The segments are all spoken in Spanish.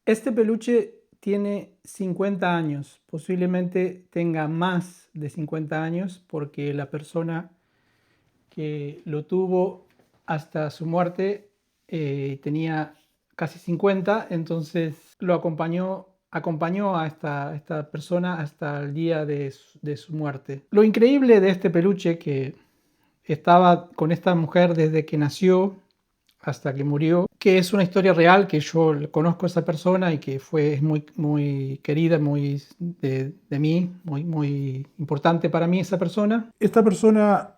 Este peluche tiene 50 años, posiblemente tenga más de 50 años porque la persona que lo tuvo hasta su muerte tenía casi 50, entonces acompañó a esta persona hasta el día de su muerte. Lo increíble de este peluche que estaba con esta mujer desde que nació hasta que murió, que es una historia real, que yo conozco a esa persona y que es muy querida, muy de mí, muy importante para mí esa persona. Esta persona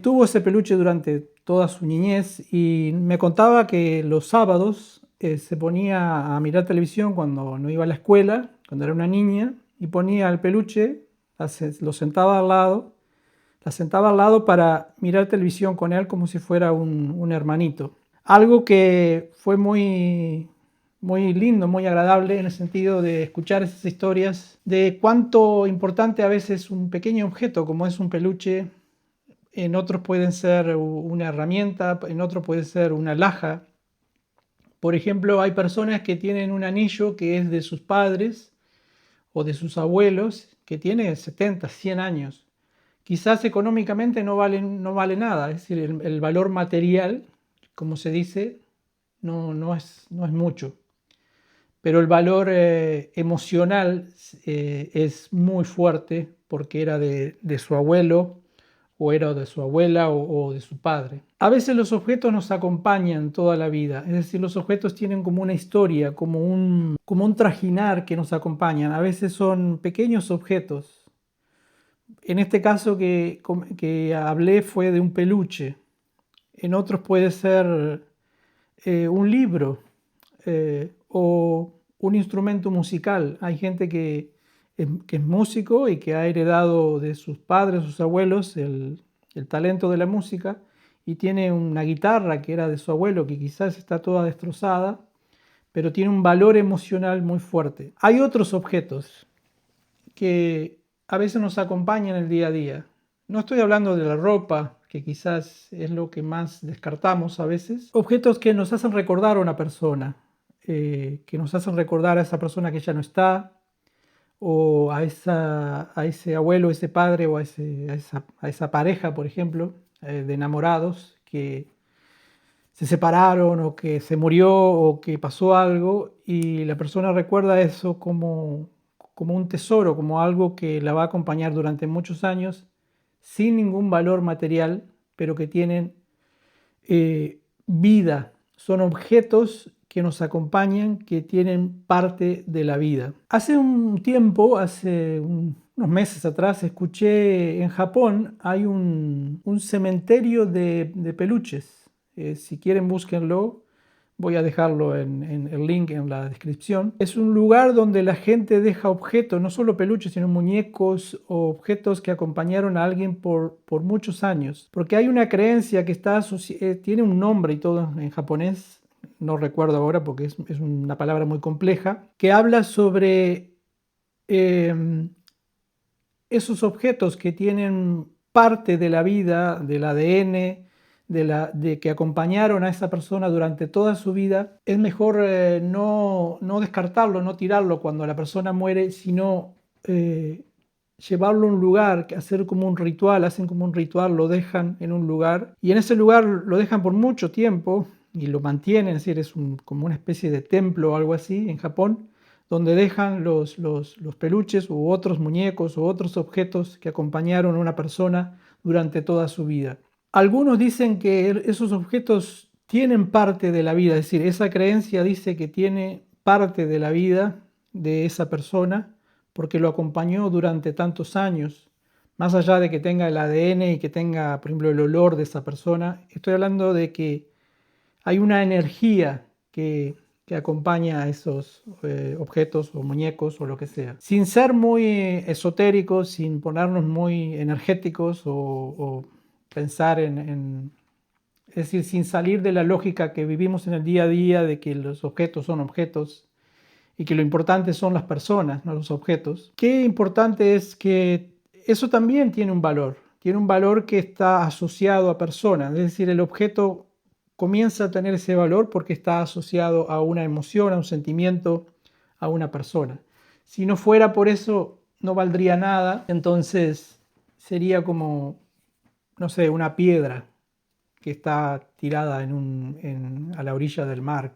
tuvo ese peluche durante toda su niñez y me contaba que los sábados se ponía a mirar televisión cuando no iba a la escuela, cuando era una niña, y ponía el peluche, lo sentaba al lado, la sentaba al lado para mirar televisión con él como si fuera un hermanito. Algo que fue muy lindo, muy agradable en el sentido de escuchar esas historias de cuánto importante a veces un pequeño objeto como es un peluche, en otros pueden ser una herramienta, en otros puede ser una alhaja. Por ejemplo, hay personas que tienen un anillo que es de sus padres o de sus abuelos que tiene 70, 100 años. Quizás económicamente no vale nada, es decir, el valor material, como se dice, no es mucho, pero el valor emocional es muy fuerte porque era de su abuelo o era de su abuela o de su padre. A veces los objetos nos acompañan toda la vida, es decir, los objetos tienen como una historia, como un trajinar que nos acompañan. A veces son pequeños objetos. En este caso que hablé fue de un peluche. En otros puede ser un libro o un instrumento musical. Hay gente que es músico y que ha heredado de sus padres, sus abuelos, el talento de la música y tiene una guitarra que era de su abuelo que quizás está toda destrozada, pero tiene un valor emocional muy fuerte. Hay otros objetos que a veces nos acompañan en el día a día. No estoy hablando de la ropa, que quizás es lo que más descartamos a veces. Objetos que nos hacen recordar a una persona, que nos hacen recordar a esa persona que ya no está, o a ese abuelo, ese padre, o a esa pareja, por ejemplo, de enamorados que se separaron o que se murió o que pasó algo y la persona recuerda eso como un tesoro, como algo que la va a acompañar durante muchos años sin ningún valor material, pero que tienen vida. Son objetos que nos acompañan, que tienen parte de la vida. Hace un tiempo, unos meses atrás, escuché en Japón hay un cementerio de peluches. Si quieren, búsquenlo. Voy a dejarlo en el link en la descripción. Es un lugar donde la gente deja objetos, no solo peluches, sino muñecos o objetos que acompañaron a alguien por muchos años. Porque hay una creencia que tiene un nombre y todo en japonés, no recuerdo ahora porque es una palabra muy compleja, que habla sobre esos objetos que tienen parte de la vida, del ADN, de que acompañaron a esa persona durante toda su vida, es mejor no descartarlo, no tirarlo cuando la persona muere, sino llevarlo a un lugar, hacer como un ritual, hacen como un ritual, lo dejan en un lugar y en ese lugar lo dejan por mucho tiempo y lo mantienen, es decir, como una especie de templo o algo así en Japón, donde dejan los peluches u otros muñecos u otros objetos que acompañaron a una persona durante toda su vida. Algunos dicen que esos objetos tienen parte de la vida, es decir, esa creencia dice que tiene parte de la vida de esa persona porque lo acompañó durante tantos años. Más allá de que tenga el ADN y que tenga, por ejemplo, el olor de esa persona, estoy hablando de que hay una energía que acompaña a esos objetos o muñecos o lo que sea. Sin ser muy esotéricos, sin ponernos muy energéticos o pensar es decir, sin salir de la lógica que vivimos en el día a día de que los objetos son objetos y que lo importante son las personas, no los objetos. Qué importante es que eso también tiene un valor que está asociado a personas, es decir, el objeto comienza a tener ese valor porque está asociado a una emoción, a un sentimiento, a una persona. Si no fuera por eso, no valdría nada, entonces sería como, no sé, una piedra que está tirada a la orilla del mar,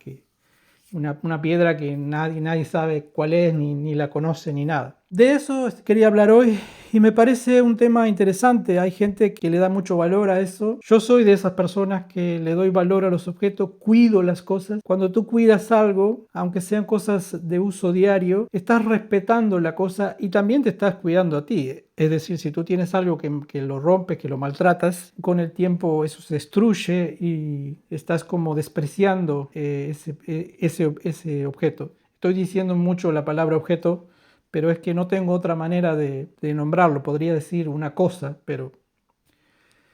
una piedra que nadie sabe cuál es, ni la conoce, ni nada. De eso quería hablar hoy y me parece un tema interesante. Hay gente que le da mucho valor a eso. Yo soy de esas personas que le doy valor a los objetos, cuido las cosas. Cuando tú cuidas algo, aunque sean cosas de uso diario, estás respetando la cosa y también te estás cuidando a ti. Es decir, si tú tienes algo que lo rompes, que lo maltratas, con el tiempo eso se destruye y estás como despreciando ese objeto. Estoy diciendo mucho la palabra objeto, pero es que no tengo otra manera de nombrarlo. Podría decir una cosa, pero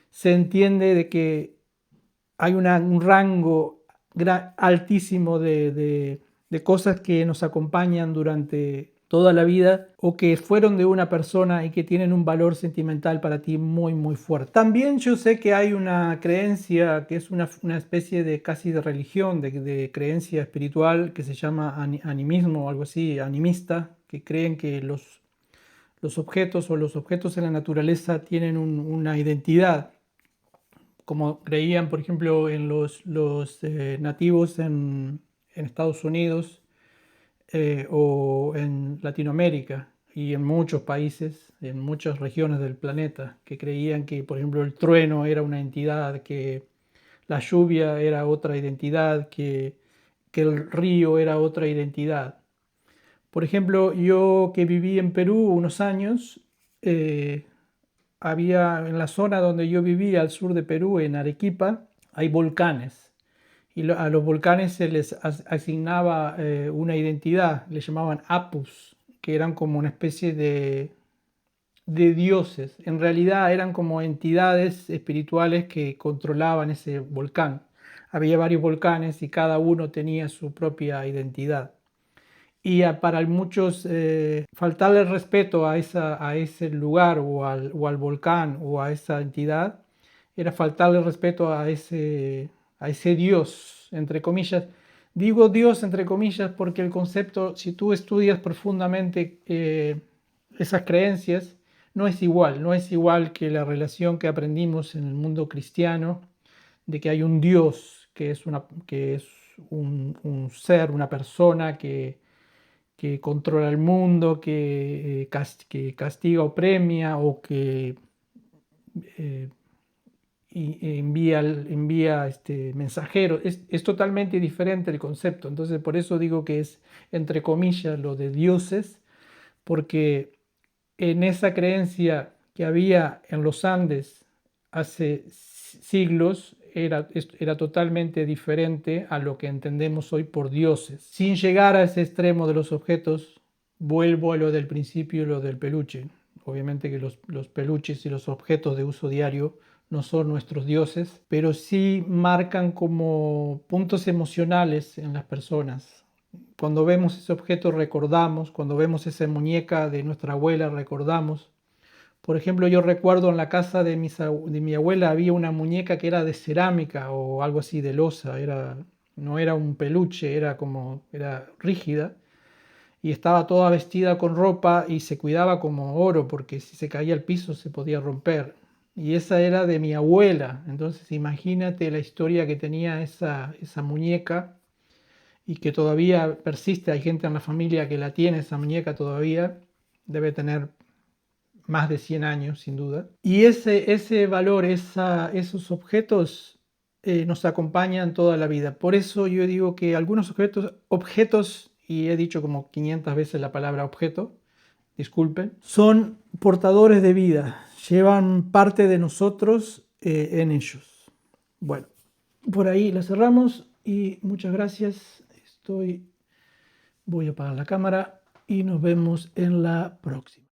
se entiende de que hay un rango altísimo de cosas que nos acompañan durante toda la vida o que fueron de una persona y que tienen un valor sentimental para ti muy muy fuerte. También yo sé que hay una creencia que es una especie de casi de religión, de creencia espiritual que se llama animismo o algo así, animista, que creen que los objetos o los objetos en la naturaleza tienen una identidad, como creían, por ejemplo, en los nativos en Estados Unidos o en Latinoamérica y en muchos países, en muchas regiones del planeta, que creían que, por ejemplo, el trueno era una entidad, que la lluvia era otra identidad, que el río era otra identidad. Por ejemplo, yo que viví en Perú unos años, había en la zona donde yo vivía, al sur de Perú, en Arequipa, hay volcanes. Y a los volcanes se les asignaba una identidad, le llamaban apus, que eran como una especie de dioses. En realidad eran como entidades espirituales que controlaban ese volcán. Había varios volcanes y cada uno tenía su propia identidad. Y para muchos faltarle respeto a ese lugar o al volcán o a esa entidad era faltarle respeto a ese Dios, entre comillas. Digo Dios entre comillas porque el concepto, si tú estudias profundamente esas creencias, no es igual que la relación que aprendimos en el mundo cristiano, de que hay un Dios que es un ser, una persona que controla el mundo, que castiga o premia o que eh, envía mensajeros. Es totalmente diferente el concepto. Entonces, por eso digo que es, entre comillas, lo de dioses, porque en esa creencia que había en los Andes hace siglos, era totalmente diferente a lo que entendemos hoy por dioses. Sin llegar a ese extremo de los objetos, vuelvo a lo del principio, lo del peluche. Obviamente que los peluches y los objetos de uso diario no son nuestros dioses, pero sí marcan como puntos emocionales en las personas. Cuando vemos ese objeto recordamos, cuando vemos esa muñeca de nuestra abuela recordamos. Por ejemplo, yo recuerdo en la casa de mi abuela había una muñeca que era de cerámica o algo así, de loza, no era un peluche, era rígida y estaba toda vestida con ropa y se cuidaba como oro porque si se caía al piso se podía romper. Y esa era de mi abuela, entonces imagínate la historia que tenía esa muñeca y que todavía persiste. Hay gente en la familia que la tiene, esa muñeca todavía, debe tener más de 100 años, sin duda. Y ese valor, esos objetos nos acompañan toda la vida. Por eso yo digo que algunos objetos, y he dicho como 500 veces la palabra objeto, disculpen, son portadores de vida, llevan parte de nosotros en ellos. Bueno, por ahí la cerramos y muchas gracias. Voy a apagar la cámara y nos vemos en la próxima.